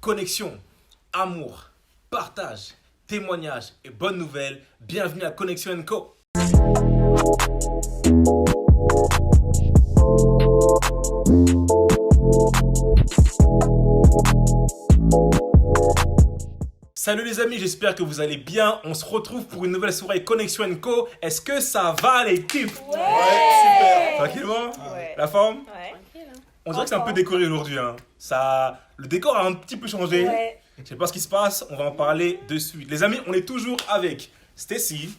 Connexion, amour, partage, témoignage et bonnes nouvelles. Bienvenue à Connexion & Co. Salut les amis, j'espère que vous allez bien. On se retrouve pour une nouvelle soirée Connexion & Co. Est-ce que ça va l'équipe? Ouais. Tranquillement? Ouais. La forme? Ouais. On dirait que c'est un peu décoré aujourd'hui. Hein. Le décor a un petit peu changé. Ouais. Je sais pas ce qui se passe, on va en parler de suite. Les amis, on est toujours avec Stacy,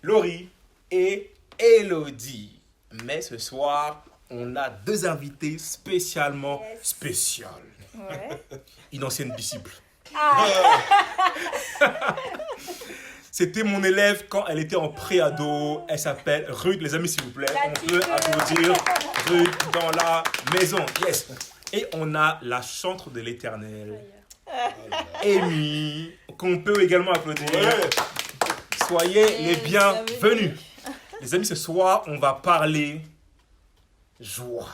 Laurie et Elodie. Mais ce soir, on a deux invités spécialement spéciales. Ouais. Une ancienne disciple. Ah. C'était mon élève quand elle était en pré-ado. Elle s'appelle Ruth. Les amis, s'il vous plaît, on peut applaudir Ruth dans la maison. Yes. Et on a la chantre de l'éternel, Amy, qu'on peut également applaudir. Ouais. Soyez les bienvenus. Les amis, ce soir, on va parler joie.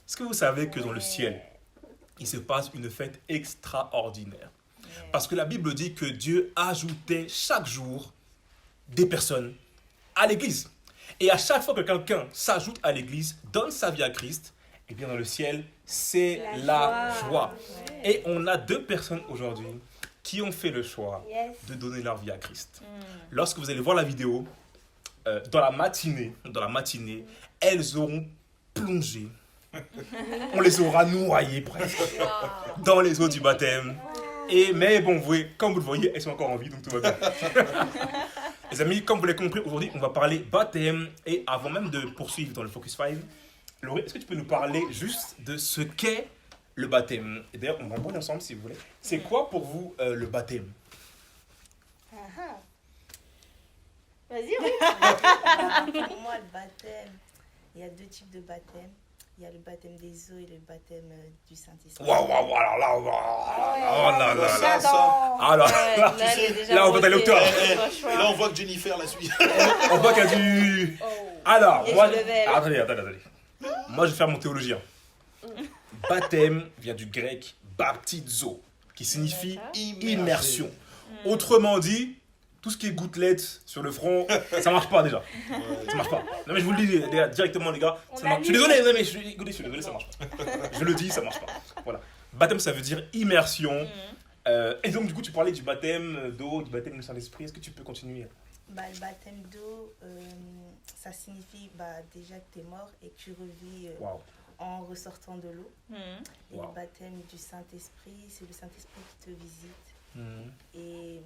Est-ce que vous savez que dans le ciel, il se passe une fête extraordinaire? Parce que la Bible dit que Dieu ajoutait chaque jour des personnes à l'église. Et à chaque fois que quelqu'un s'ajoute à l'église, donne sa vie à Christ, eh bien dans le ciel, c'est la joie. Et on a deux personnes aujourd'hui qui ont fait le choix de donner leur vie à Christ. Lorsque vous allez voir la vidéo, dans la matinée, elles auront plongé. On les aura noyées presque dans les eaux du baptême. Mais bon, comme vous le voyez, elles sont encore en vie, donc tout va bien. Les amis, comme vous l'avez compris, aujourd'hui, on va parler baptême. Et avant même de poursuivre dans le Focus 5, Laurie, est-ce que tu peux nous parler juste de ce qu'est le baptême? Et d'ailleurs, on va en parler ensemble si vous voulez. C'est quoi pour vous le baptême? Vas-y, oui. Pour moi, le baptême, il y a deux types de baptême. Il y a le baptême des eaux et le baptême du Saint-Esprit. Waouh, alors là, oh là là là. J'adore. Là, on va aller au cœur. Et là, on voit que Jennifer la suit. On voit qu'il y a du... Alors, Et moi... je le vais. Attendez. Moi, je vais faire mon théologien. Baptême vient du grec baptizo, qui signifie immersion. Autrement dit, tout ce qui est gouttelettes sur le front, ça marche pas déjà. Ça marche pas. Non mais je vous le dis directement les gars, ça marche. Je suis désolé, non, mais je suis désolé, ça marche pas. Je le dis, ça marche pas. Voilà. Baptême, ça veut dire immersion. Et donc du coup, tu parlais du baptême d'eau, du baptême du Saint-Esprit. Est-ce que tu peux continuer? Le baptême d'eau, ça signifie déjà que tu es mort et que tu revis Waouh. en ressortant de l'eau. Et Wow. le baptême du Saint-Esprit, c'est le Saint-Esprit qui te visite. Et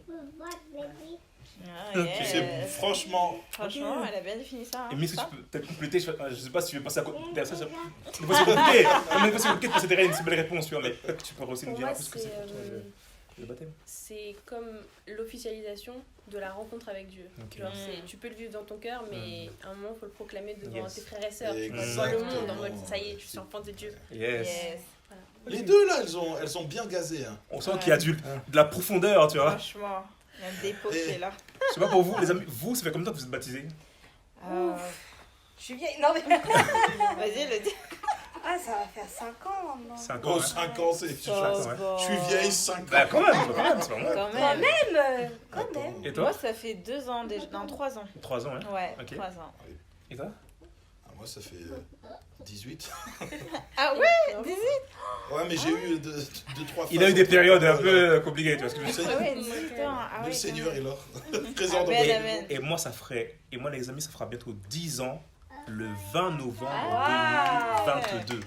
Tu sais, franchement, Franchement, elle a bien défini ça. Hein. Et mais est-ce que tu peux peut-être compléter? Je sais pas si tu veux passer à côté. Derrière ça, c'est compliqué. Non, mais c'est compliqué de passer derrière une belle réponse, tu vois. Mais peut-être que tu peux aussi nous Pour dire un moi, peu ce que c'est pour toi le baptême. c'est comme l'officialisation de la rencontre avec Dieu. Ok. Genre, tu peux le vivre dans ton cœur, mais à un moment, il faut le proclamer devant Yes. tes frères et sœurs. Tu vois, Exactement. devant le monde, en mode ça y est, je suis enfant de Dieu. Yes. les deux là, elles sont bien gazées. Hein. On sent qu'il y a de la profondeur, tu vois. Franchement, il y a un dépôt qui est là. Je sais pas pour vous, les amis, ça fait combien de temps que vous êtes baptisés? Je suis vieille. Non, mais. Vas-y, le dis. ça va faire 5 ans maintenant. 5 Oh, ans. 5 ans, c'est. Ouais. Je suis vieille, 5 ans. Bah, quand même, c'est pas mal. Quand Quand même. même, quand même. Et Moi, toi? ça fait 2 ans déjà. Non, 3 ans. 3 ans, hein? Ouais, Ok. 3 ans. Et toi? Ah, moi, ça fait 18. Ah ouais, 18. Ouais, mais j'ai eu 2-3 fois. Il a eu des périodes un peu compliquées, tu vois ce que je veux dire? Ah ouais, 18 ans. Ah Le ouais, Seigneur est là. Amen, Présent dans amen. Et moi, les amis, ça fera bientôt 10 ans, le 20 novembre Ah, 2022.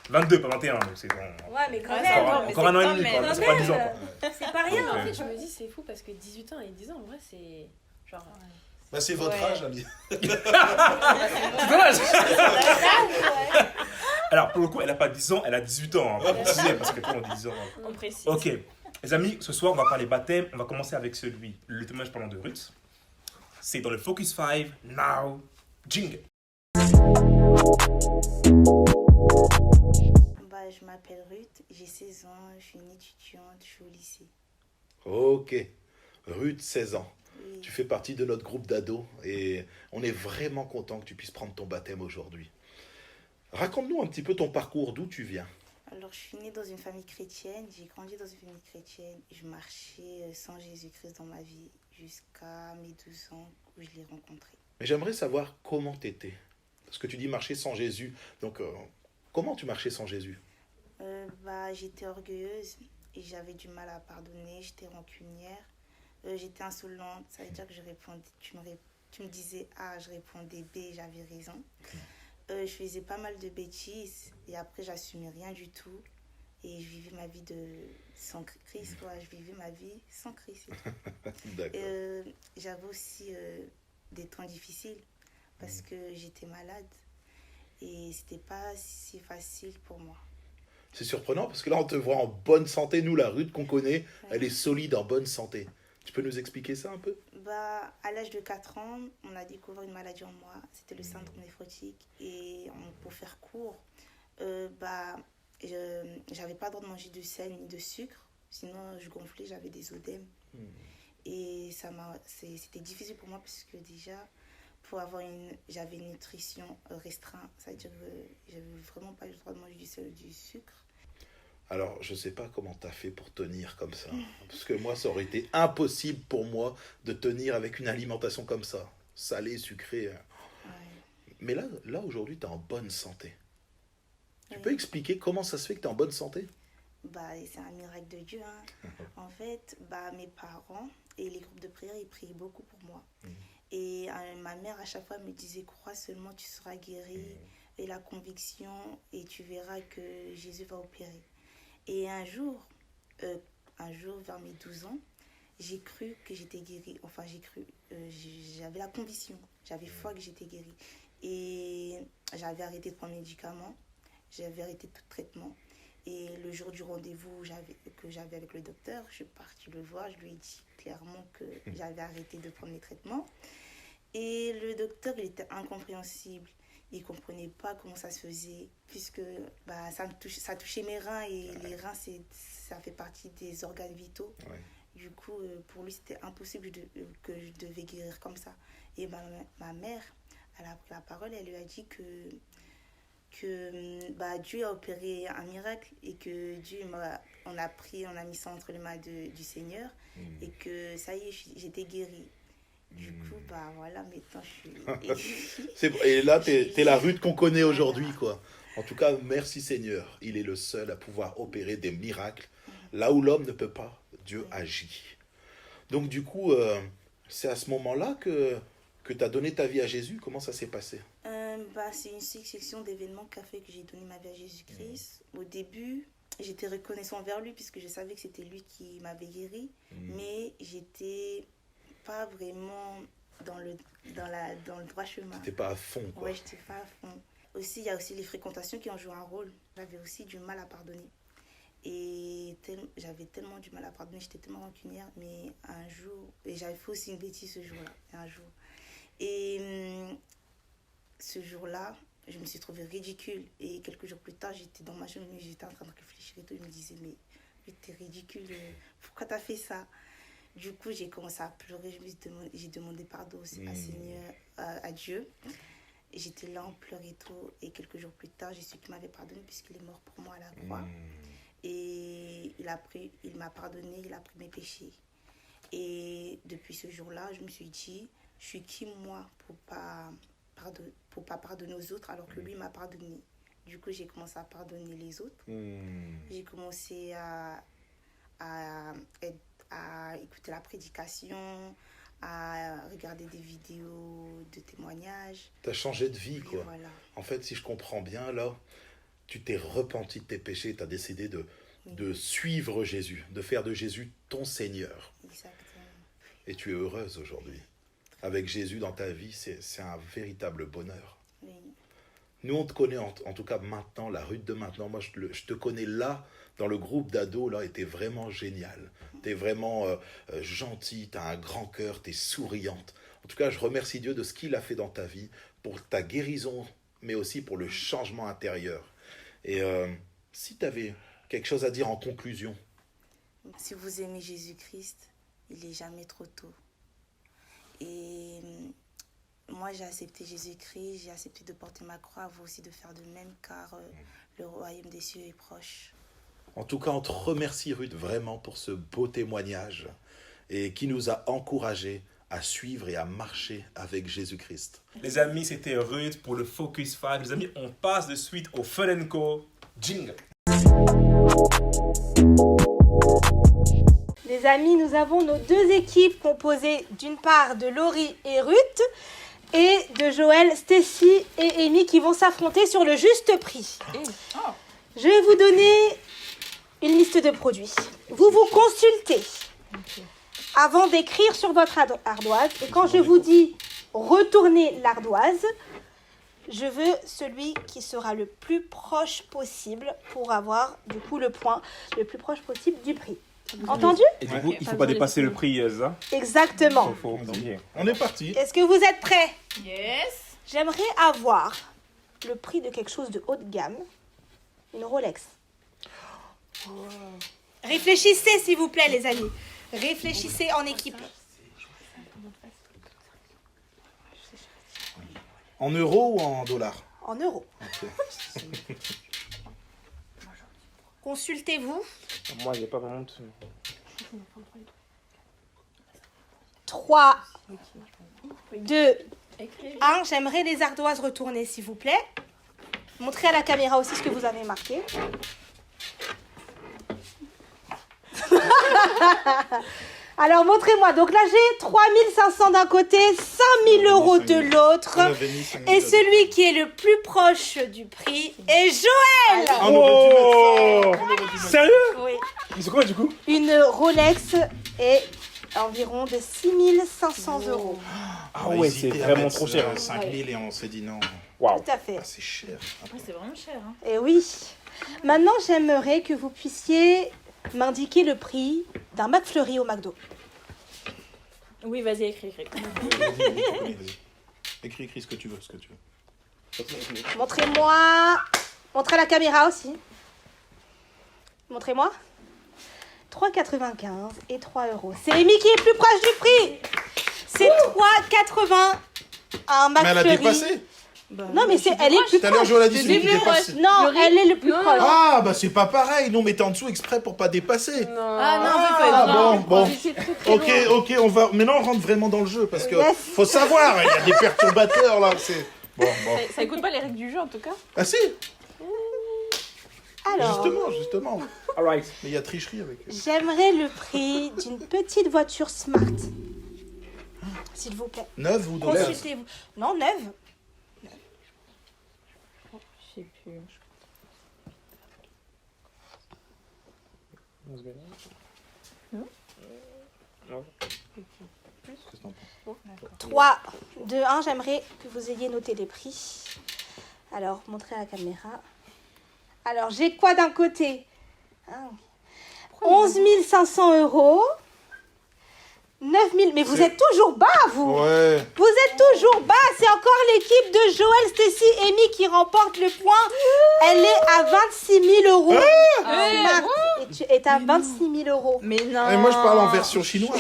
22, pas 21, donc c'est bon. Ouais, mais quand Ouais, même. non, mais Encore un c'est an et quand demi, même. quoi. C'est pas 10 ans, quoi. C'est pas Donc, rien. En fait, je me dis, c'est fou parce que 18 ans et 10 ans, en vrai, c'est genre. Bah, c'est votre Ouais. âge, Ali. C'est dommage! Alors, pour le coup, elle a pas 10 ans, elle a 18 ans. On va préciser, parce que toi, on dit 10 ans. On précise. Ok, les amis, ce soir, on va parler baptême. On va commencer avec le témoignage parlant de Ruth. C'est dans le Focus 5, now, jingle. Je m'appelle Ruth, j'ai 16 ans, je suis une étudiante, je suis au lycée. Ok. Ruth, 16 ans. Oui. Tu fais partie de notre groupe d'ados et on est vraiment content que tu puisses prendre ton baptême aujourd'hui. Raconte-nous un petit peu ton parcours, d'où tu viens. Alors, je suis née dans une famille chrétienne, j'ai grandi dans une famille chrétienne. Je marchais sans Jésus-Christ dans ma vie jusqu'à mes 12 ans où je l'ai rencontré. Mais j'aimerais savoir comment tu étais. Parce que tu dis marcher sans Jésus. Donc, comment tu marchais sans Jésus? J'étais orgueilleuse et j'avais du mal à pardonner, j'étais rancunière. J'étais insolente, ça veut dire que je répondais, tu me disais A, je répondais B, j'avais raison. Je faisais pas mal de bêtises et après j'assumais rien du tout et je vivais ma vie sans Christ, quoi. Je vivais ma vie sans Christ. D'accord. J'avais aussi des temps difficiles parce que j'étais malade et c'était pas si facile pour moi. C'est surprenant parce que là, on te voit en bonne santé. Nous, la Ruth qu'on connaît, elle est solide, en bonne santé. Tu peux nous expliquer ça un peu? À l'âge de 4 ans, on a découvert une maladie en moi. C'était le syndrome néphrotique. Et pour faire court, j'avais pas le droit de manger de sel ni de sucre. Sinon, je gonflais, j'avais des œdèmes. Et c'était difficile pour moi parce que déjà, j'avais une nutrition restreinte. C'est-à-dire que j'avais vraiment pas le droit de manger du sel ou du sucre. Alors, je ne sais pas comment tu as fait pour tenir comme ça. Parce que moi, ça aurait été impossible pour moi de tenir avec une alimentation comme ça. Salée, sucrée. Ouais. Mais là aujourd'hui, tu es en bonne santé. Tu peux expliquer comment ça se fait que tu es en bonne santé? C'est un miracle de Dieu. Hein. En fait, mes parents et les groupes de prière, ils priaient beaucoup pour moi. Et ma mère, à chaque fois, me disait, crois seulement, tu seras guéri. Et la conviction, et tu verras que Jésus va opérer. Et un jour, vers mes 12 ans, j'ai cru que j'étais guérie. Enfin, j'avais la conviction, j'avais foi que j'étais guérie. Et j'avais arrêté de prendre mes médicaments, j'avais arrêté tout traitement. Et le jour du rendez-vous que j'avais avec le docteur, je suis partie le voir, je lui ai dit clairement que j'avais arrêté de prendre mes traitements. Et le docteur, il était incompréhensible. Il ne comprenait pas comment ça se faisait, puisque ça touchait mes reins, et les reins, ça fait partie des organes vitaux. Ouais. Du coup, pour lui, c'était impossible que je devais guérir comme ça. Et ma mère, elle a pris la parole, elle lui a dit que Dieu a opéré un miracle et que on a mis ça entre les mains du Seigneur et que ça y est, j'étais guérie. Du coup, voilà, maintenant je suis... Et là, t'es la Ruth qu'on connaît aujourd'hui, quoi. En tout cas, merci Seigneur. Il est le seul à pouvoir opérer des miracles. Là où l'homme ne peut pas, Dieu agit. Donc du coup, c'est à ce moment-là que tu as donné ta vie à Jésus. Comment ça s'est passé? C'est une succession d'événements qui a fait que j'ai donné ma vie à Jésus-Christ. Au début, j'étais reconnaissante envers lui puisque je savais que c'était lui qui m'avait guéri. Mais j'étais pas vraiment dans le droit chemin. T'étais pas à fond, quoi. Ouais, j'étais pas à fond. Aussi, il y a aussi les fréquentations qui ont joué un rôle. J'avais aussi du mal à pardonner. Et j'avais tellement du mal à pardonner, j'étais tellement rancunière. Mais un jour, et j'avais fait aussi une bêtise ce jour-là, un jour. Et ce jour-là, je me suis trouvée ridicule. Et quelques jours plus tard, j'étais dans ma chambre, j'étais en train de réfléchir et tout. Je me disais, mais t'es ridicule, pourquoi t'as fait ça? Du coup, j'ai commencé à pleurer, j'ai demandé pardon à Dieu. Et j'étais là en pleurs et tout. Et quelques jours plus tard, j'ai su qu'il m'avait pardonné puisqu'il est mort pour moi à la croix. Et il m'a pardonné, il a pris mes péchés. Et depuis ce jour-là, je me suis dit, je suis qui moi pour pas pardonner aux autres alors que lui m'a pardonné. Du coup, j'ai commencé à pardonner les autres. J'ai commencé à écouter la prédication, à regarder des vidéos de témoignages. Tu as changé de vie, quoi. Voilà. En fait, si je comprends bien, là, tu t'es repenti de tes péchés, tu as décidé de suivre Jésus, de faire de Jésus ton Seigneur. Exactement. Et tu es heureuse aujourd'hui. Avec Jésus dans ta vie, c'est un véritable bonheur. Oui. Nous, on te connaît en tout cas maintenant, la Ruth de maintenant. Moi, je te connais là, dans le groupe d'ados, là, et t'es vraiment génial. T'es vraiment gentil, t'as un grand cœur, t'es souriante. En tout cas, je remercie Dieu de ce qu'il a fait dans ta vie, pour ta guérison, mais aussi pour le changement intérieur. Et si tu avais quelque chose à dire en conclusion. Si vous aimez Jésus-Christ, il n'est jamais trop tôt. Et moi j'ai accepté Jésus-Christ, j'ai accepté de porter ma croix, à vous aussi de faire de même, car le royaume des cieux est proche. En tout cas, on te remercie, Ruth, vraiment pour ce beau témoignage et qui nous a encouragés à suivre et à marcher avec Jésus-Christ. Les amis, c'était Ruth pour le Focus 5. Les amis, on passe de suite au Fun & Co. Jingle. Les amis, nous avons nos deux équipes composées d'une part de Laurie et Ruth et de Joël, Stacy et Amy qui vont s'affronter sur le juste prix. Je vais vous donner une liste de produits. Vous vous consultez avant d'écrire sur votre ardoise. Et quand je vous dis retournez l'ardoise, je veux celui qui sera le plus proche possible pour avoir du coup le point le plus proche possible du prix. Entendu? Et du coup, il ne faut pas dépasser le prix, ça. Exactement. On est parti. Est-ce que vous êtes prêts? Yes. J'aimerais avoir le prix de quelque chose de haut de gamme. Une Rolex. Réfléchissez s'il vous plaît les amis. Réfléchissez en équipe. En euros ou en dollars? En euros. Consultez-vous. Moi, j'ai pas vraiment... 3, 2, 1. J'aimerais les ardoises retournées s'il vous plaît. Montrez à la caméra aussi ce que vous avez marqué. Alors montrez-moi. Donc là j'ai 3500 d'un côté, 5000 euros de l'autre. Et celui qui est le plus proche du prix est Joël. On aurait dû mettre ça. Sérieux? Oui. Mais c'est quoi du coup? Une Rolex est environ de 6500 euros. Ah ouais, c'est vraiment trop cher. 5000 et on s'est dit non. Waouh. Tout à fait. Ah, c'est cher. Après, c'est vraiment cher. Hein. Et oui. Maintenant, j'aimerais que vous puissiez m'indiquer le prix d'un McFlurry au McDo. Oui, vas-y, écris. Vas-y. Écris ce que tu veux, Montrez-moi. Montrez à la caméra aussi. Montrez-moi. 3,95 et 3 euros. C'est Amy qui est plus proche du prix. C'est 3,80 un McFlurry. Mais elle a dépassé. Non, mais elle est plus Tout à l'heure, proche. Joël a dit celui qui dépasse. Non, elle est le plus proche. Ah, bah c'est pas pareil. Non, mettez en dessous exprès pour pas dépasser. Non. Ah, bon. Ok, on va. Maintenant, on rentre vraiment dans le jeu parce que faut savoir, il y a des perturbateurs là. C'est bon. Ça écoute pas les règles du jeu en tout cas. Ah si. Alors, Justement. All right. Mais il y a tricherie avec. j'aimerais le prix d'une petite voiture Smart. S'il vous plaît. Neuve ou d'occasion? Consultez-vous. Non, neuve. Je sais plus. Qu'est-ce que t'en penses? 3, 2, 1, j'aimerais que vous ayez noté les prix. Alors, montrez à la caméra. Alors, j'ai quoi d'un côté? 11 500 euros. 9 000. Mais vous êtes toujours bas, vous. Ouais. Vous êtes toujours bas. C'est encore l'équipe de Joël, Stacy, Amy qui remporte le point. Elle est à 26 000 euros. Smart. Et tu es à 26 000 euros. Mais non. Et moi, je parle en version chinoise.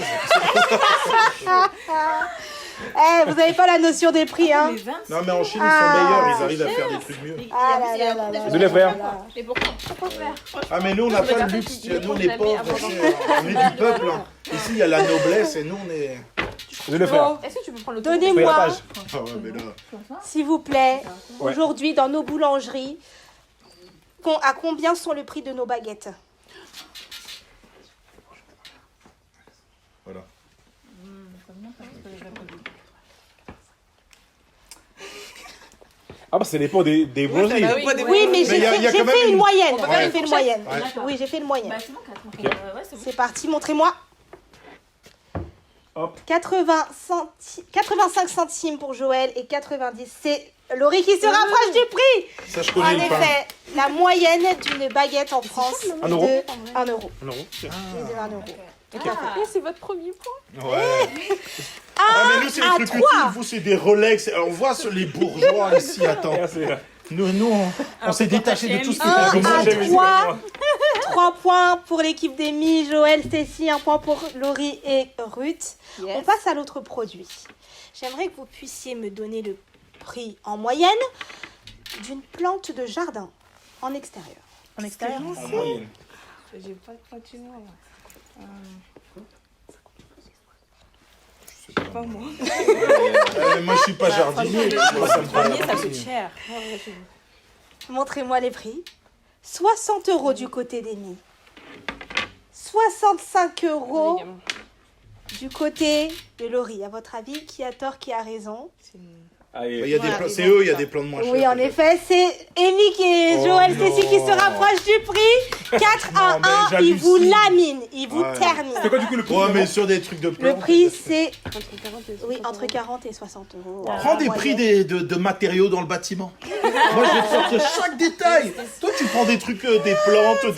Vous n'avez pas la notion des prix, hein. Non, mais en Chine, ils sont meilleurs. Ils arrivent à faire des trucs mieux. Ah là là là là. Désolé, frère. Et pourquoi faire? Ah, mais nous, on n'a pas le luxe. Nous, on est pauvres. On est du peuple. Hein. Ici, il y a la noblesse et nous, on est. Désolé, frère. Est-ce que tu peux prendre le Donnez-moi, Ah ouais, mais là. s'il vous plaît, Ouais. aujourd'hui dans nos boulangeries, à combien sont le prix de nos baguettes? Voilà. Ah bah ça dépend des boulangeries. bah oui. Oui, mais j'ai il y a fait quand même une une- moyenne. On peut faire J'ai une fait une fourchette. moyenne. Ouais. Oui, j'ai fait une moyenne. Bah, c'est bon, 4. Ok. Ouais, c'est bon. C'est parti, montrez-moi. Hop. 85 centimes pour Joël et 90. C'est Laurie qui se rapproche du prix. Ça, je En connais pas. effet, la moyenne d'une baguette en France est Un euro. de 1 euro. Non. Est de 1 euro. C'est votre premier point. Ouais. Ah, mais nous, c'est à le truc trois. utile. Vous, c'est des Rolex. Alors, on voit sur les bourgeois ici. Attends. Merci. Nous on s'est détaché de tout ce Un que à J'aime les 3. 3 points pour l'équipe d'Amy, Joël, Stécie, 1 point pour Laurie et Ruth. On passe à l'autre produit. J'aimerais que vous puissiez me donner le prix en moyenne d'une plante de jardin en extérieur. En extérieur. En moyenne. J'ai pas de continuer. Pas moi. Moi, je suis pas jardinier. Moi, ça me prend Panier, la ça coûte piscine. cher. Montrez-moi les prix. 60 € du côté d'Amy. 65 € du côté de Laurie. À votre avis, qui a tort, qui a raison? Allez. Il y a des plans- c'est eux, il y a des plans de moins chers. Oui, en effet, c'est Amy et Oh Joël non. Stécie qui se rapprochent du prix. 4 à Non, mais 1, ils vous j'hallucine. laminent, ils vous Ouais. terminent. C'est quoi du coup le prix Ouais, mais sur des trucs de Le plantes. prix, c'est Oui, entre 40 et 60 €. Prends des prix de matériaux dans le bâtiment. Moi, je vais te sortir chaque détail. Toi, tu prends des trucs, des plantes,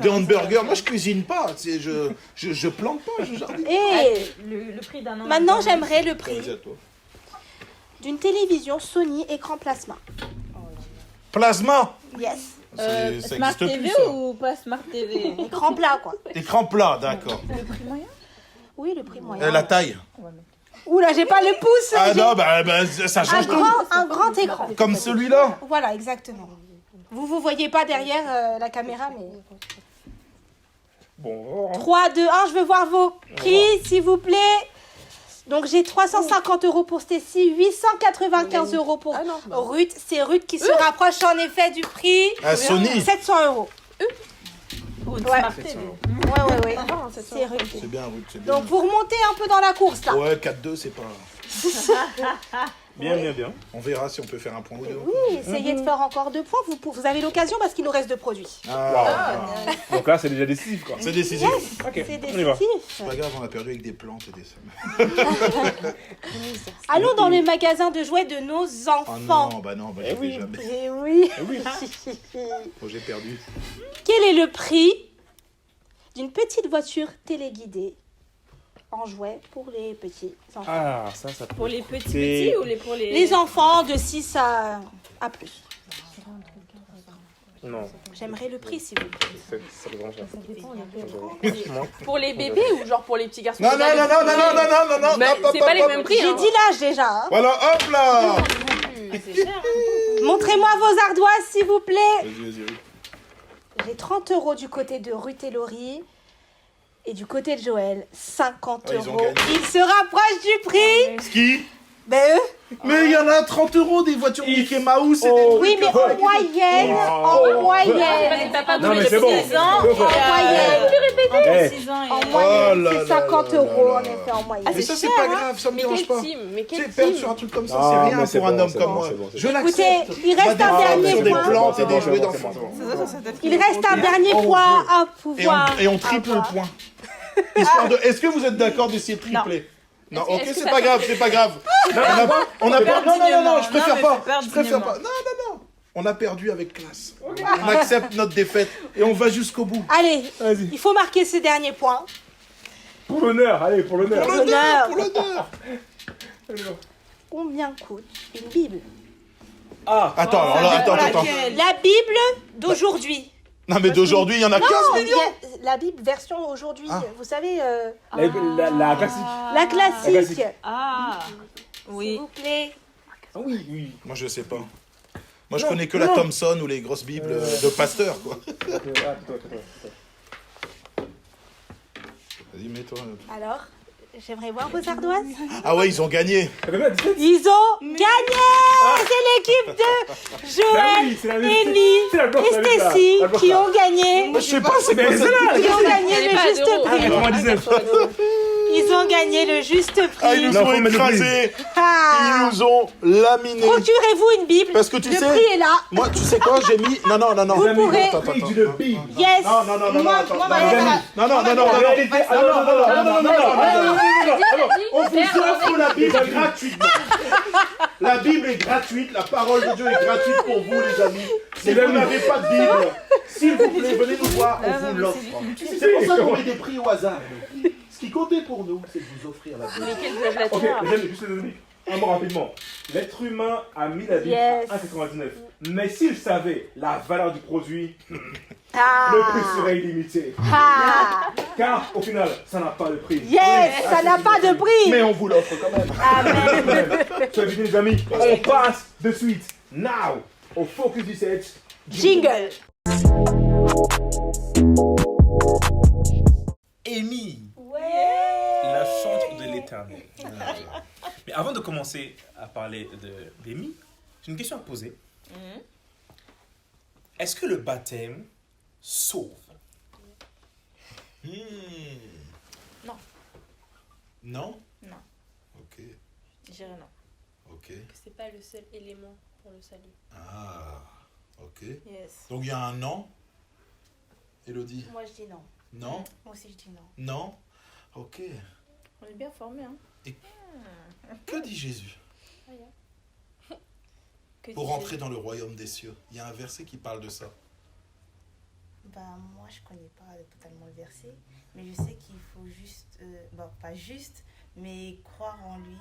des hamburgers. Moi, je cuisine pas. Je plante pas, je jardine. Et Le prix d'un an. maintenant, j'aimerais le prix Vas-y, à toi. d'une télévision Sony écran plasma. Plasma. Yes. Ça Smart existe TV plus, ça. ou pas Smart TV? Écran plat, quoi. Écran plat, d'accord. Oui, le prix moyen. La taille. Oula, j'ai pas le pouce. Ah j'ai non, bah, ça un change tout. grand écran. Comme celui-là. Voilà, exactement. Vous voyez pas derrière la caméra, mais... Bon, 3, 2, 1, je veux voir vos prix, s'il vous plaît. Donc, j'ai 350 € pour Stécie, 895 € pour Ruth. C'est Ruth qui se rapproche en effet du prix. Ah, Sony. 700 €. Ou une Ouais. Smart TV. Ouais. C'est Ruth. C'est bien, Ruth, c'est bien. Donc, vous remontez un peu dans la course, là. Ouais, 4-2, c'est pas... bien. On verra si on peut faire un point ou deux. Oui, essayez de faire encore 2 points. Vous avez l'occasion parce qu'il nous reste 2 produits. Ah, Donc là, c'est déjà décisif quoi. c'est décisif. Ok, C'est on y va. décisif. C'est pas grave, on a perdu avec des plantes et des... Allons dans le magasin de jouets de nos Oh enfants. non, bah non, Eh j'y vais oui. jamais. Eh oui. Oh, j'ai perdu. Quel est le prix d'une petite voiture téléguidée en jouet pour les petits enfants? Ah, ça Pour les petits C'est- ou pour les... Les enfants de 6 à plus. Non, J'aimerais le prix, s'il vous plaît. ça devrait cher. Pour les bébés ou genre pour les petits garçons? Non, non, non, non, non, non, non, non, non, Mais hop, hop, c'est pas hop, les hop. mêmes prix. J'ai hein. dit l'âge déjà. Hein. Voilà, hop là. Montrez-moi vos ardoises, s'il vous plaît. Vas-y. J'ai 30 € du côté de Ruth et Laurie. Et du côté de Joël, 50 Ah, ils ont €. gagné. Ils se rapprochent du prix. Ski. Ben eux. Mais il y en a 30 € des voitures Mickey Mouse et des Oh. trucs. Oui, mais en moyenne. En moyenne. T'as pas Non, voulu mais les c'est bon. 6 ans. C'est bon. En moyenne. Eh. 6 ans et... En Oh moyenne, là c'est là 50 là là € en là. effet en moyenne. Mais ça, c'est cher, pas hein. grave, ça me Mais dérange quelle pas. team? Mais Tu sais, quelle perdre team? sur un truc comme ça, Ah, c'est mais rien c'est pour un bon, homme c'est comme bon, moi. c'est bon, c'est Je bon. Écoutez, l'accepte. il reste Pas un des dernier sur des point. plantes et des jouets C'est d'enfants. bon. Il reste un dernier On point veut. à pouvoir. Et on triple le avoir. point. Histoire de... Est-ce que vous êtes d'accord d'essayer de tripler? Non, ok, est-ce que c'est ça pas grave, c'est pas grave. On a pas... Non, je préfère mais pas. faut perdre Je préfère pas. dignement. Non. On a perdu avec classe. On accepte notre défaite et on va jusqu'au bout. Allez, Vas-y. il faut marquer ce dernier point. Pour l'honneur, allez, pour l'honneur. Pour l'honneur. Combien coûte une Bible? Ah, Attends, alors là, attends. La Bible d'aujourd'hui. Non, mais d'aujourd'hui, il y en a 15 millions. La Bible version aujourd'hui. Ah. Vous savez, la classique. la classique. classique. Ah, S'il oui. vous plaît. Ah oui. Moi, je sais pas. Moi, je connais que la Thompson ou les grosses bibles de pasteur, quoi. Vas-y, mets-toi. Alors, j'aimerais voir vos ardoises. Ah ouais, ils ont gagné. Ils ont gagné. C'est l'équipe de Joël, Élie et Stécie qui ont gagné. Je sais pas, c'est quoi ça? Qui ont gagné Elle est le pas à juste zéro. prix. 99. Ils ont gagné le juste Ah, ils prix. nous Non, ont faut mettre le écrasés. Ils Ah. nous ont laminés. Procurez-vous une Bible. Parce que tu le sais- prix est là. Moi, tu sais quoi, j'ai mis... Non. Vous pourrez. Attends. Yes. Non, Moi, attends. moi, ma- Non. On vous Faire offre la Bible gratuitement. La Bible est gratuite, la parole de Dieu est gratuite pour vous, les amis. Si vous n'avez pas de Bible, s'il vous plaît, venez nous voir, on vous l'offre. C'est pour ça qu'on met des prix au hasard. Ce qui comptait pour nous, c'est de vous offrir la Bible. Mais quelle blague Ok, là-dessus? j'aime juste les amis. Un mot rapidement. L'être humain a mis la Bible Yes. à 1,99. Mais s'il savait la valeur du produit, Ah. le prix serait illimité. Ah. Car au final, ça n'a pas de prix. Yes, ça n'a pas de prix. Mais on vous l'offre quand même. Amen. Soyez bien les amis, on passe de suite, now, au Focus 17. Jingle. Amy, Ouais. la chantre de l'éternel. Mais avant de commencer à parler d'Amy, j'ai une question à poser. Est-ce que le baptême sauve? Non. Non? Non. Ok, Je dirais non. ok. Que c'est pas le seul élément pour le salut. Ah, ok. Yes. Donc il y a un non. Elodie? Moi, je dis non. Non? Moi aussi, je dis non. Non? Ok. On est bien formés, hein. Que dit Jésus Que pour dis-je? entrer dans le royaume des cieux? Il y a un verset qui parle de ça. Moi, je connais pas totalement le verset, mais je sais qu'il faut juste, pas juste, mais croire en lui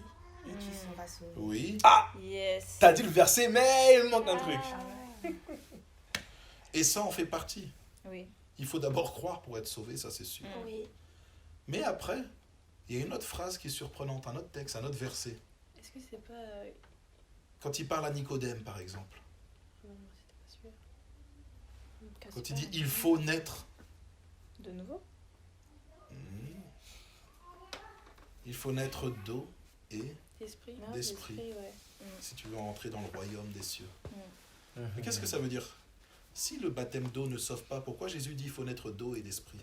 et tu seras sauvé. Oui. Yes. T'as dit le verset, mais il manque un truc. Et ça en fait partie. Oui. Il faut d'abord croire pour être sauvé, ça c'est sûr. Oui. Mais après, il y a une autre phrase qui est surprenante, un autre texte, un autre verset. Est-ce que c'est pas. Quand il parle à Nicodème, par exemple. Non, c'était pas celui-là. Quand il dit « il faut naître De nouveau. ». Il faut naître d'eau et Esprit. Non, d'esprit, Ouais. si tu veux entrer dans le royaume des cieux. Mhm. Mais qu'est-ce que ça veut dire? Si le baptême d'eau ne sauve pas, pourquoi Jésus dit « il faut naître d'eau et d'esprit »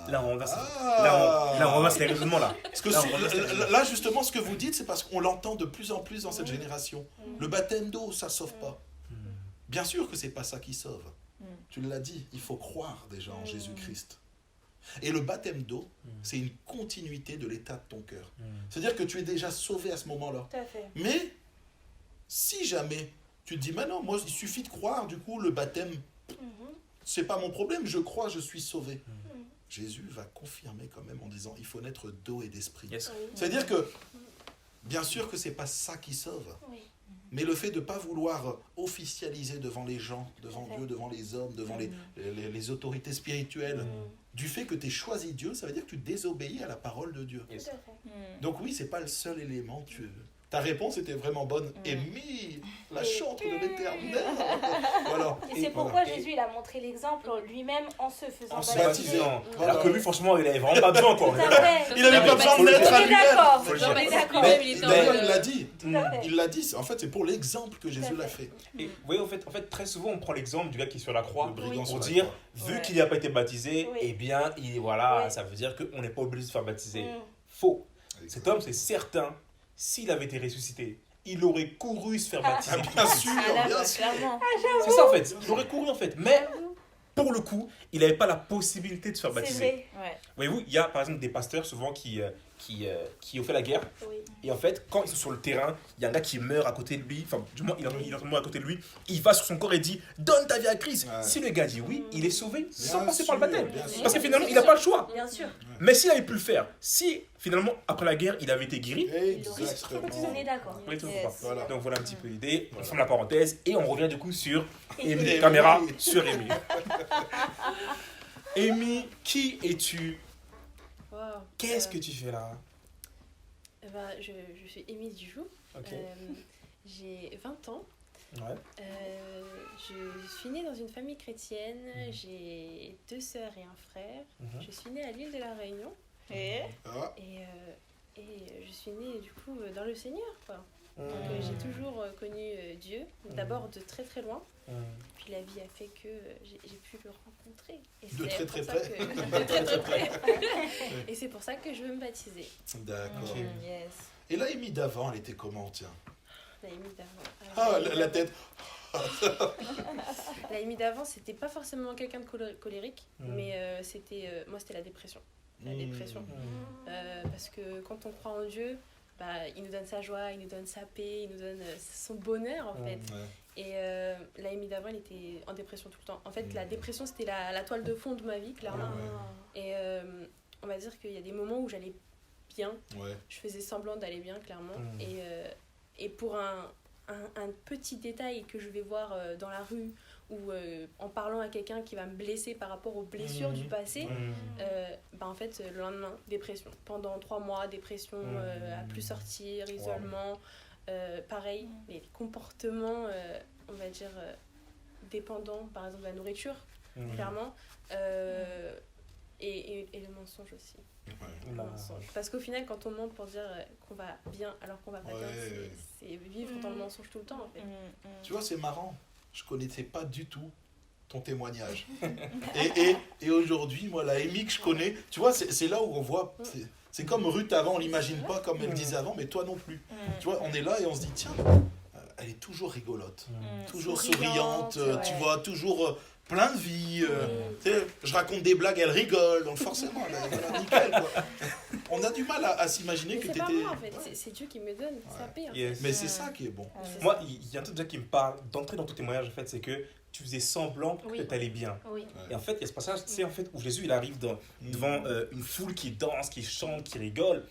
Là, on renverse, Ah. là, on renverse les raisonnements, là. Parce que Là, on renverse les raisonnements. là, justement, ce que vous dites, c'est parce qu'on l'entend de plus en plus dans cette génération. Le baptême d'eau, ça sauve pas. Bien sûr que c'est pas ça qui sauve. Tu l'as dit, il faut croire déjà en Jésus-Christ. Et le baptême d'eau, c'est une continuité de l'état de ton cœur. C'est-à-dire que tu es déjà sauvé à ce moment-là. Tout à fait. Mais si jamais tu te dis, mais non, moi il suffit de croire, du coup le baptême, c'est pas mon problème, je crois, je suis sauvé. Jésus va confirmer quand même en disant, il faut naître d'eau et d'esprit. Yes. C'est-à-dire que, bien sûr que c'est pas ça qui sauve, Oui. mais le fait de ne pas vouloir officialiser devant les gens, devant Dieu, devant les hommes, devant les autorités spirituelles, du fait que tu aies choisi Dieu, ça veut dire que tu désobéis à la parole de Dieu. Yes. Tout à fait. Donc oui, c'est pas le seul élément. Ta réponse était vraiment bonne. Amy, la chantre de l'éternel. Voilà. Et c'est pourquoi Jésus il a montré l'exemple lui-même en se faisant En se baptiser. baptisant. Voilà. Alors que lui, franchement, il avait vraiment pas besoin, quoi. Tout à fait. Il n'avait pas besoin de On l'être à est lui-même. d'accord. Faut le On dire. est d'accord. Lui-même, il était en D'ailleurs, mode, il l'a dit. Tout à fait. Il l'a dit. En fait, c'est pour l'exemple que Jésus l'a fait. Et vous voyez, en fait, très souvent, on prend l'exemple du gars qui est sur la croix Le brigand sur pour la dire, croix. vu qu'il n'a pas été baptisé, Oui. eh bien, voilà, Oui. ça veut dire qu'on n'est pas obligé de se faire baptiser. Mm. Faux. Cet homme, c'est certain, s'il avait été ressuscité, il aurait couru se faire baptiser. Bien sûr, Ah, là, bien sûr. clairement. C'est ça, en fait. Il aurait couru, en fait. Mais, pour le coup, il n'avait pas la possibilité de se faire C'est baptiser. vrai. Ouais. Voyez-vous, il y a par exemple des pasteurs souvent qui ont fait la guerre. Oui. Et en fait, quand ils sont sur le terrain, il y a un gars qui meurt à côté de lui. Enfin, du moins, il est en mort à côté de lui. Il va sur son corps et dit, donne ta vie à Christ. Ouais. Si le gars dit oui, il est sauvé sans Bien passer par le sûr, baptême. bien sûr. Parce que finalement, il n'a pas le choix. Bien sûr. Mais s'il avait pu le faire, si finalement, après la guerre, il avait été guéri, Exactement. On est d'accord. on est toujours Yes. pas. Voilà. Donc voilà un petit peu l'idée. On Voilà. ferme la parenthèse et on revient du coup sur Amy. Amy. Caméra sur Amy. Amy, qui es-tu? Wow. Qu'est-ce que tu fais là? Je suis Amy Dujoux. Ok. J'ai 20 ans. Ouais. Je suis née dans une famille chrétienne. J'ai 2 sœurs et un frère. Mhm. Je suis née à l'île de la Réunion. Et Ah, Et je suis née du coup dans le Seigneur, quoi. Donc Mhm. j'ai toujours connu Dieu, d'abord de très très loin. Mhm. Puis la vie a fait que j'ai pu le rencontrer. Et De c'est très, pour très ça près. de très très près. Et c'est pour ça que je veux me baptiser. d'accord. Ok. yes. Et là, Amy d'avant, elle était comment, tiens? La Amy d'avant. Ah, la tête. La Amy d'avant, c'était pas forcément quelqu'un de colérique, Mhm. mais moi c'était la dépression. La dépression. Parce que quand on croit en Dieu, il nous donne sa joie, il nous donne sa paix, il nous donne son bonheur en fait. Ouais. Et la Amy d'avant, elle était en dépression tout le temps. En fait, la dépression, c'était la toile de fond de ma vie, clairement. Ouais. Et on va dire qu'il y a des moments où j'allais bien. Ouais. Je faisais semblant d'aller bien, clairement. Et pour un petit détail que je vais voir dans la rue ou en parlant à quelqu'un qui va me blesser par rapport aux blessures du passé, en fait, le lendemain, dépression. Pendant 3 mois, dépression, à plus sortir, isolement. Pareil, les comportements, on va dire, dépendants, par exemple, de la nourriture, clairement. Et le mensonge aussi. Le mensonge. Parce qu'au final, quand on ment pour dire qu'on va bien alors qu'on va pas bien, c'est vivre dans le mensonge tout le temps, en fait. Tu vois, c'est marrant. Je connaissais pas du tout ton témoignage. et aujourd'hui, moi, la Amy que je connais, tu vois, c'est là où on voit... C'est comme Ruth avant, on l'imagine pas comme elle disait avant, mais toi non plus. Tu vois, on est là et on se dit, tiens, elle est toujours rigolote, toujours souriante, tu vois, toujours plein de vie. Tu sais, je raconte des blagues, elle rigole, donc forcément, elle nickel, quoi. On a du mal à s'imaginer que tu étais... C'est pas moi, en fait, c'est Dieu qui me donne sa paix. Yes. Mais c'est ça qui est bon. Moi, il y a un truc déjà qui me parle d'entrer dans ton témoignage, en fait, c'est que tu faisais semblant que tu allais bien. Oui. Et en fait, il y a ce passage, tu sais, en fait, où Jésus, il arrive devant une foule qui danse, qui chante, qui rigole,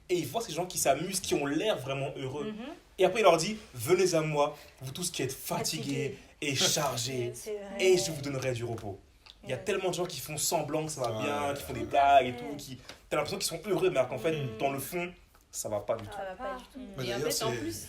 et il voit ces gens qui s'amusent, qui ont l'air vraiment heureux. Et après, il leur dit, venez à moi, vous tous qui êtes fatigués et chargés, et je vous donnerai du repos. Il y a tellement de gens qui font semblant que ça va bien, qui font des blagues et tout, qui t'as l'impression qu'ils sont heureux, mais alors qu'en fait, dans le fond, ça va pas du tout. Ça va pas du tout. Mais Et en d'ailleurs, fait, en plus,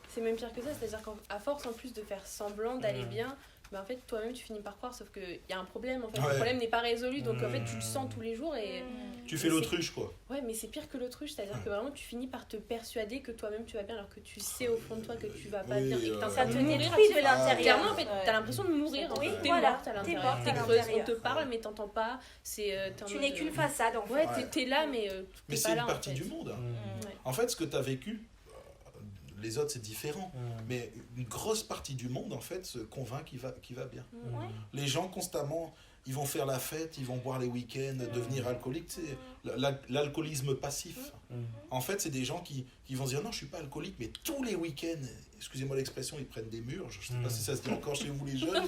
c'est même pire que ça, c'est-à-dire qu'à force, en plus de faire semblant d'aller bien, en fait, toi-même, tu finis par croire, sauf qu'il y a un problème, en fait. Le problème n'est pas résolu, donc en fait, tu le sens tous les jours et... Tu fais l'autruche, quoi. Ouais, mais c'est pire que l'autruche, c'est-à-dire que vraiment, tu finis par te persuader que toi-même, tu vas bien, alors que tu sais au fond de toi que tu vas pas bien et que t'es en train de mourir. de l'intérieur. Clairement, en fait, t'as l'impression de mourir, en fait. T'es morte à l'intérieur. T'es creuse, on te parle, mais t'entends pas. Tu n'es qu'une façade, en fait. Ouais, t'es là, mais Mais t'es c'est pas là, une en partie fait. du monde. Ouais. En fait, ce que tu as vécu, les autres, c'est différent. Mais une grosse partie du monde, en fait, se convainc qu'il va bien. Les gens, constamment, ils vont faire la fête, ils vont boire les week-ends, devenir alcooliques. C'est l'alcoolisme passif. En fait, c'est des gens qui vont se dire, non, je ne suis pas alcoolique, mais tous les week-ends, excusez-moi l'expression, ils prennent des murs. Je ne sais pas si ça se dit encore chez vous, les jeunes.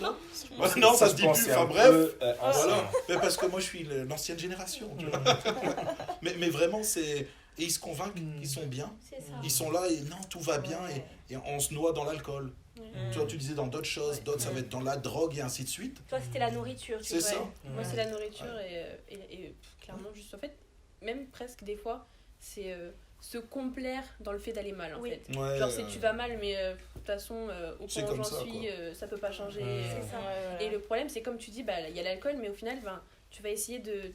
Non, ça se dit plus. Enfin bref, voilà. Mais parce que moi, je suis l'ancienne génération. Tu vois. mais vraiment, c'est... Et ils se convainquent qu'ils sont bien. Ils sont là et non, tout va bien. Et on se noie dans l'alcool. Tu vois, tu disais dans d'autres choses, d'autres ça va être dans la drogue et ainsi de suite. Toi, c'était la nourriture. C'est ça. Moi, c'est la nourriture et clairement, juste en fait, même presque des fois, c'est se complaire dans le fait d'aller mal, en fait. Ouais, genre, c'est tu vas mal, mais de toute façon, au point où j'en ça, suis, ça peut pas changer. C'est ça. Et le problème, c'est comme tu dis, il y a l'alcool, mais au final, tu vas essayer de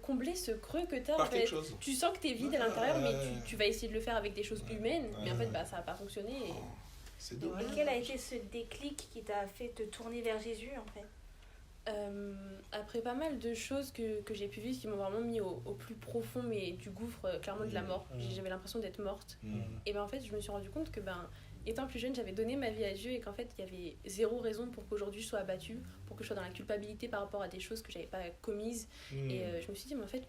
combler ce creux que tu as. Par En fait. quelque chose. Tu sens que tu es vide à l'intérieur, mais tu vas essayer de le faire avec des choses humaines, mais en fait, ça va pas fonctionner. Et... C'est Et dommage. quel a été ce déclic qui t'a fait te tourner vers Jésus, en fait? Après pas mal de choses que j'ai pu vivre qui m'ont vraiment mis au plus profond mais du gouffre, clairement de la mort. J'avais l'impression d'être morte. Et en fait, je me suis rendu compte que étant plus jeune, j'avais donné ma vie à Dieu et qu'en fait, il y avait zéro raison pour qu'aujourd'hui je sois abattue, pour que je sois dans la culpabilité par rapport à des choses que j'avais pas commises. Et je me suis dit, mais en fait,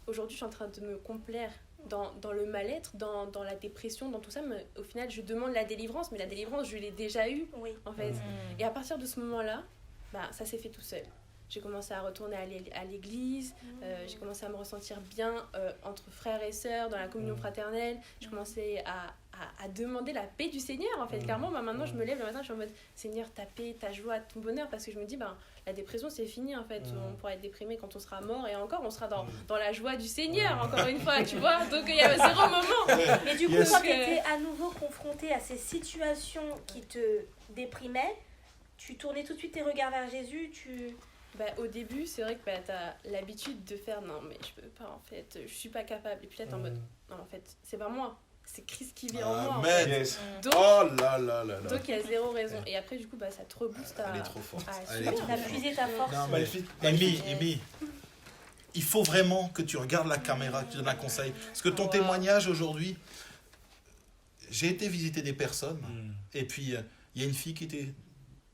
aujourd'hui, je suis en train de me complaire dans le mal-être, dans la dépression, dans tout ça, mais au final, je demande la délivrance, mais la délivrance, je l'ai déjà eue, en fait. Et à partir de ce moment-là, ça s'est fait tout seul. J'ai commencé à retourner à l'église, j'ai commencé à me ressentir bien entre frères et sœurs, dans la communion fraternelle. J'ai commencé à demander la paix du Seigneur, en fait. Clairement, maintenant, je me lève le matin, je suis en mode, Seigneur, ta paix, ta joie, ton bonheur, parce que je me dis, la dépression, c'est fini, en fait. On pourra être déprimé quand on sera mort, et encore, on sera dans la joie du Seigneur, encore une fois, tu vois. Donc, il y a zéro moment. Mais du coup, quand tu étais à nouveau confronté à ces situations qui te déprimaient, tu tournais tout de suite tes regards vers Jésus, au début, c'est vrai que t'as l'habitude de faire non, mais je peux pas, en fait, je suis pas capable. Et puis là, t'es en mode non, en fait, c'est pas moi, c'est Christ qui vit en moi. En fait. Yes. Donc, oh là là là là. Donc, il y a zéro raison. Et après, du coup, ça te rebooste à. Elle est trop forte. t'as puisé ta force. Non, magnifique. Amy, il faut vraiment que tu regardes la caméra, que tu donnes un conseil. Parce que ton témoignage aujourd'hui, j'ai été visiter des personnes, et puis il y a une fille qui était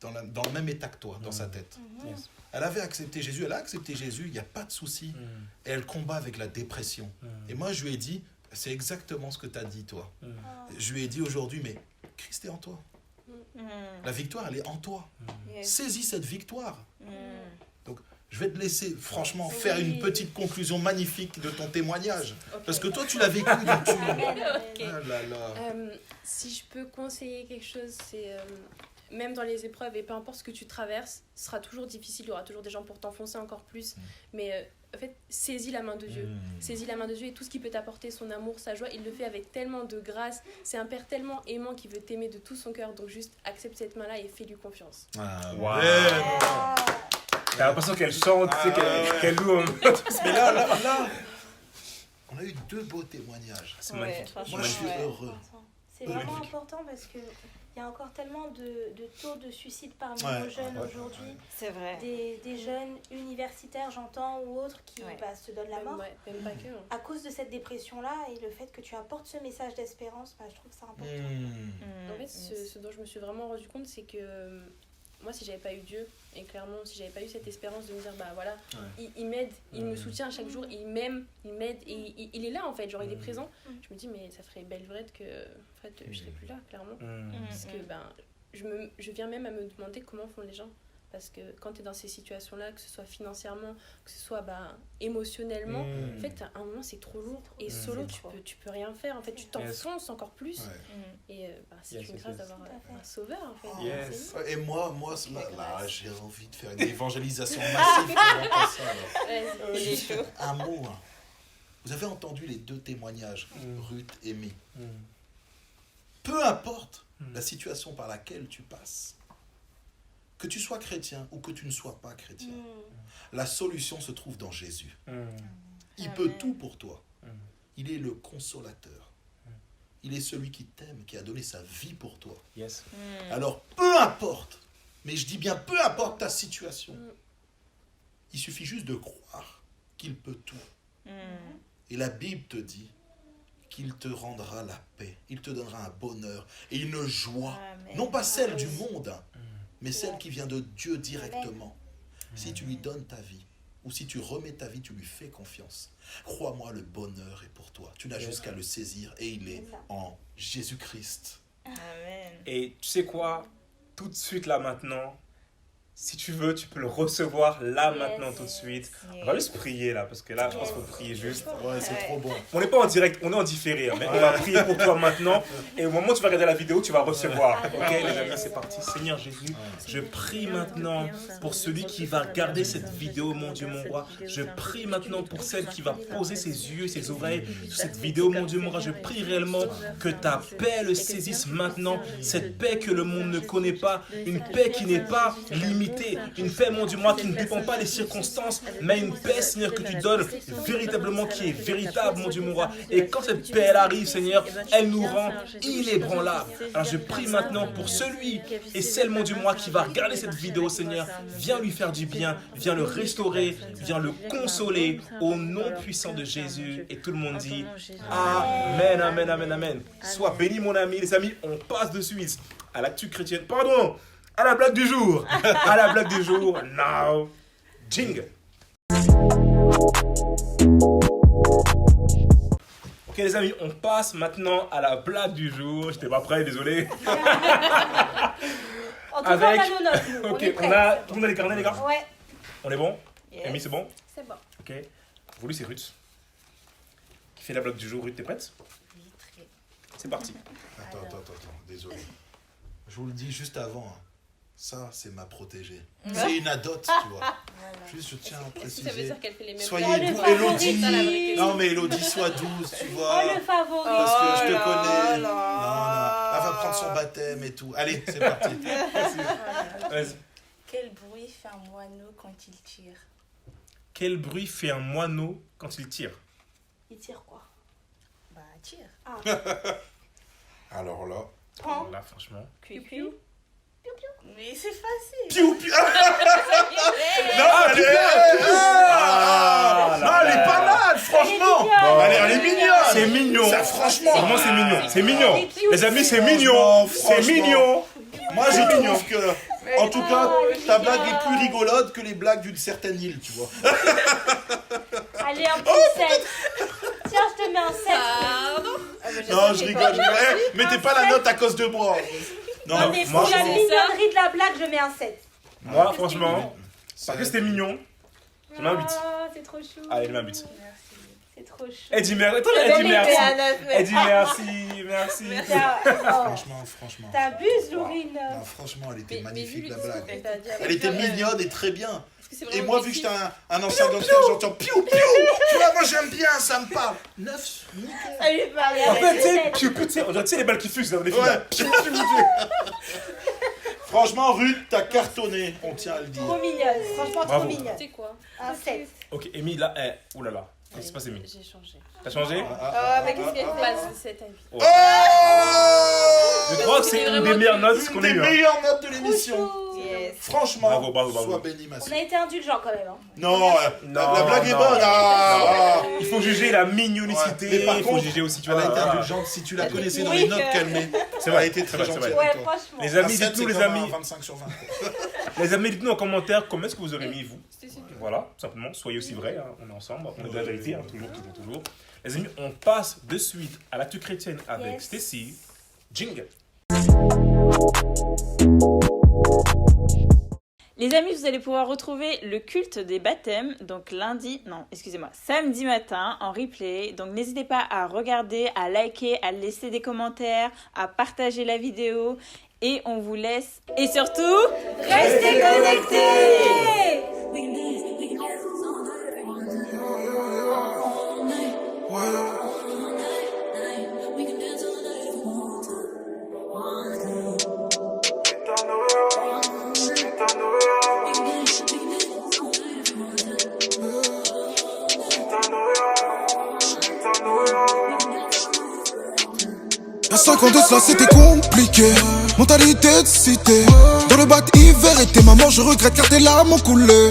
dans le même état que toi, dans sa tête. Yes. Elle avait accepté Jésus, elle a accepté Jésus, il n'y a pas de souci. Et elle combat avec la dépression. Et moi, je lui ai dit, c'est exactement ce que tu as dit, toi. Je lui ai dit aujourd'hui, mais Christ est en toi. La victoire, elle est en toi. Saisis cette victoire. Donc, Je vais te laisser, franchement, faire une petite conclusion magnifique de ton témoignage. Okay. Parce que toi, tu l'as vécu, donc tu... Okay. Ah là là. Si je peux conseiller quelque chose, c'est... même dans les épreuves, et peu importe ce que tu traverses, ce sera toujours difficile, il y aura toujours des gens pour t'enfoncer encore plus. Mais en fait, saisis la main de Dieu. Saisis la main de Dieu et tout ce qui peut t'apporter, son amour, sa joie, il le fait avec tellement de grâce. C'est un Père tellement aimant qui veut t'aimer de tout son cœur. Donc juste accepte cette main-là et fais-lui confiance. Ah, wow. T'as l'impression qu'elle chante, qu'elle loue. Mais là, on a eu 2 beaux témoignages. C'est magnifique. Moi, je suis heureux. C'est vraiment important parce que il y a encore tellement de taux de suicide parmi nos jeunes aujourd'hui. C'est vrai. Des jeunes universitaires, j'entends, ou autres, qui se donnent la mort. Même pas que. À cause de cette dépression-là et le fait que tu apportes ce message d'espérance, je trouve que c'est important. En fait, ce dont je me suis vraiment rendu compte, c'est que moi, si j'avais pas eu Dieu, et clairement, si j'avais pas eu cette espérance de me dire, il m'aide, il me soutient chaque jour, il m'aime, il m'aide, et il est là en fait, genre il est présent. Je me dis, mais ça ferait belle vraie que en fait, je serais plus là, clairement. Parce que je viens même à me demander comment font les gens. Parce que quand tu es dans ces situations-là, que ce soit financièrement, que ce soit émotionnellement, en fait, à un moment, c'est trop lourd. Et solo, tu peux rien faire. En fait, tu t'enfonces encore plus. Et c'est une grâce d'avoir un sauveur, en fait. Et moi là, j'ai envie de faire une évangélisation massive. Un mot. Vous avez entendu les 2 témoignages, Ruth et Mie. Peu importe la situation par laquelle tu passes, que tu sois chrétien ou que tu ne sois pas chrétien, la solution se trouve dans Jésus. Il peut tout pour toi. Il est le consolateur. Il est celui qui t'aime, qui a donné sa vie pour toi. Yes. Alors, peu importe, mais je dis bien peu importe ta situation, il suffit juste de croire qu'il peut tout. Et la Bible te dit qu'il te rendra la paix, il te donnera un bonheur et une joie, non pas celle du monde, mais celle qui vient de Dieu directement. Si tu lui donnes ta vie, ou si tu remets ta vie, tu lui fais confiance. Crois-moi, le bonheur est pour toi. Tu n'as juste qu'à le saisir et il est en Jésus-Christ. Amen. Et tu sais quoi? Tout de suite là maintenant, si tu veux, tu peux le recevoir là maintenant tout de suite. On va juste prier là, parce que là, je pense qu'il faut prier juste. Ouais, c'est trop bon. On n'est pas en direct, on est en différé, mais on va prier pour toi maintenant. Et au moment où tu vas regarder la vidéo, tu vas recevoir. Ok, les amis, c'est parti. Seigneur Jésus, je prie maintenant pour celui qui va regarder cette vidéo, mon Dieu, mon roi. Je prie maintenant pour celle qui va poser ses yeux, ses oreilles sur cette vidéo, mon Dieu, mon roi. Je prie réellement que ta paix le saisisse maintenant. Cette paix que le monde ne connaît pas. Une paix qui n'est pas limitée. Une paix, mon Dieu, moi, qui ne dépend pas des circonstances, mais une paix, Seigneur, que tu donnes véritablement, qui est véritable, mon Dieu, mon roi. Et quand cette paix, elle arrive, Seigneur, elle nous rend inébranlables. Alors je prie maintenant pour celui et celle, mon Dieu, moi, qui va regarder cette vidéo, Seigneur. Viens lui faire du bien, viens le restaurer, viens le consoler au nom puissant de Jésus. Et tout le monde dit Amen, Amen, Amen, Amen. Sois béni, mon ami. Les amis, on passe de suite à l'actu chrétienne. Pardon, à la blague du jour. À la blague du jour. Now, jingle. Ok les amis, on passe maintenant à la blague du jour. J'étais pas prêt, désolé. En tout cas, on a nos notes, nous. Ok, tout le monde a les carnets, les gars? Ouais. On est bon? Yes. Amy, c'est bon? C'est bon. Ok. Voulu, c'est Ruth qui fait la blague du jour. Ruth, t'es prête? Oui, très. C'est parti. Attends, désolé. Je vous le dis juste avant, hein. Ça, c'est ma protégée. C'est une adote, tu vois. Juste, je tiens à Est-ce que ça veut préciser. dire qu'elle fait les mêmes Soyez blagues? doux, le Élodie. favori. Non, mais Élodie, sois douce, tu vois. Oh, le favori. Parce que je te là connais. là. Non, elle va prendre son baptême et tout. Allez, c'est parti. Vas-y. Quel bruit fait un moineau quand il tire? Quel bruit fait un moineau quand il tire? Il tire quoi? Bah, tire. Alors là. Pan. Là, franchement. Cucu. Mais c'est facile. Piou, piou. Non, elle est pas mal, franchement. Elle est Elle est mignonne. C'est mignon. Ça, franchement. Vraiment, c'est mignon. C'est mignon. Les amis, c'est mignon. Franchement, C'est mignon. Moi, je trouve que, en tout cas, ta blague est plus rigolote que les blagues d'une certaine île, tu vois. Allez, un petit 7. Tiens, je te mets un 7. Non, je rigole. Eh, mettez pas la note à cause de moi. Non, mais moi, pour la je- mignonnerie de la blague, je mets un 7. Moi, franchement, parce que c'était mignon. Je mets un 8. C'est trop chou. Allez, je mets un 8. Merci. C'est trop chou. Elle dit merci. Attends, elle dit merci. Elle dit merci. Franchement. T'abuses, Laurine. Non, franchement, elle était magnifique, la blague. C'est-à-dire, Elle était mignonne et très bien. parce que c'est Et vraiment moi, vu que jouissif. j'étais un ancien gangster, j'entends piou piou. Tu vois, moi j'aime bien, ça me parle. 9, nickel. Ça lui parlait En avec fait, le tu sais, tête. piou, piou, tu sais, on dirait, tu sais les balles qui fusent dans les films. Ouais. là. Piou, piou, piou. Franchement, Ruth, t'as cartonné, on tient à le dire. Trop mignonne. Franchement, Bravo. trop mignonne. Tu sais quoi? Un 7. Ok, Amy, là, oh là là. Qu'est-ce qui se passe, Amy? J'ai changé. T'as changé? Mais qu'est-ce qu'elle Je fait passe de 7 à 8. Oh. Oh, Je crois que c'est une des meilleures notes une qu'on des ait eues. Hein. meilleures notes de l'émission. Yes. Franchement, Bravo. sois béni, ma On soeur. a été indulgents quand même. Hein. Non, la blague est non. bonne. Ah. Il faut juger la mignonicité, Ouais, mais par il faut contre, juger aussi, tu Elle vois. a été voilà. indulgente si tu la connaissais dans Oui. les notes qu'elle met. C'est Elle a vrai, été c'est très vrai, gentille c'est avec Ouais, toi. franchement. Les amis, Un 7, dites-nous, c'est les comme un amis. 25 sur 20. Les amis, dites-nous en commentaire comment est-ce que vous aurez mis vous. C'était super. Voilà, tout simplement. Soyez aussi vrais, hein. On est ensemble, on est de la vérité, hein. Toujours. Les amis, on passe de suite à l'actu chrétienne avec Yes. Stacy. Jingle. Les amis, vous allez pouvoir retrouver le culte des baptêmes, donc samedi matin en replay. Donc n'hésitez pas à regarder, à liker, à laisser des commentaires, à partager la vidéo. Et on vous laisse. Et surtout, restez connectés! Y'a 5 ans de ça c'était compliqué. Mentalité de cité. Dans le bac hiver était maman, je regrette car tes larmes ont coulé.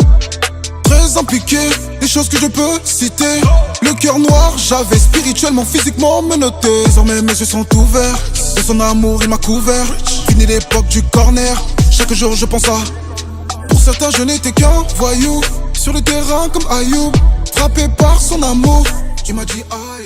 Très impliqué, des choses que je peux citer. Le cœur noir, j'avais spirituellement, physiquement menotté. Désormais mes yeux sont ouverts. De son amour il m'a couvert. Fini l'époque du corner. Chaque jour je pense à. Pour certains je n'étais qu'un voyou. Sur le terrain comme Ayoub. Frappé par son amour. Tu m'as dit aïe.